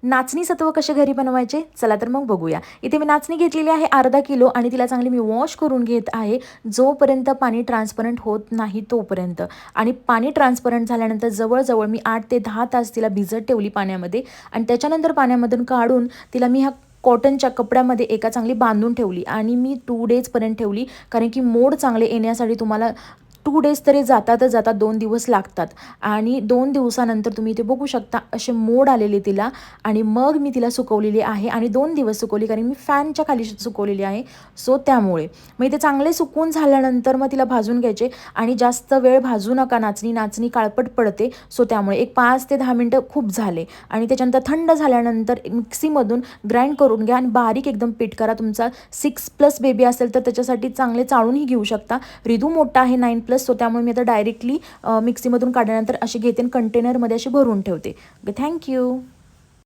नाचणी सत्व कसे घरी बनवायचे, चला तर मग बघूया। इथे मी नाचणी घेतलेली आहे अर्धा किलो आणि तिला चांगली मी वॉश करून घेत आहे, जोपर्यंत पाणी ट्रान्सपरंट होत नाही तोपर्यंत। आणि पाणी ट्रान्सपरंट झाल्यानंतर जवळजवळ मी 8 ते 10 तास तिला भिजत ठेवली पाण्यामध्ये आणि त्याच्यानंतर पाण्यामधून काढून तिला मी ह्या कॉटनच्या कपड्यामध्ये एका चांगली बांधून ठेवली आणि मी 2 डेजपर्यंत ठेवली, कारण की मोड चांगले येण्यासाठी तुम्हाला 2 डेज तरी जातातच जातात, 2 दिवस लागतात। आणि 2 दिवसानंतर तुम्ही इथे बघू शकता असे मोड आलेले तिला आणि मग मी तिला सुकवलेली आहे आणि 2 दिवस सुकवली, कारण मी फॅनच्या खाली सुकवलेली आहे, सो त्यामुळे मग इथे चांगले सुकून झाल्यानंतर मग तिला भाजून घ्यायचे आणि जास्त वेळ भाजू नका, नाचणी काळपट पडते, सो त्यामुळे एक 5 ते 10 मिनटं खूप झाले। आणि त्याच्यानंतर थंड झाल्यानंतर मिक्सीमधून ग्राइंड करून घ्या आणि बारीक एकदम पीठ करा। तुमचा 6+ बेबी असेल तर त्याच्यासाठी चांगले चाळूनही घेऊ शकता। रिधू मोठा आहे 9+, सो त्यामुळे मी आता डायरेक्टली मिक्सीमधून काढल्यानंतर अशी घेते, कंटेनरमध्ये अशी भरून ठेवते। थँक्यू।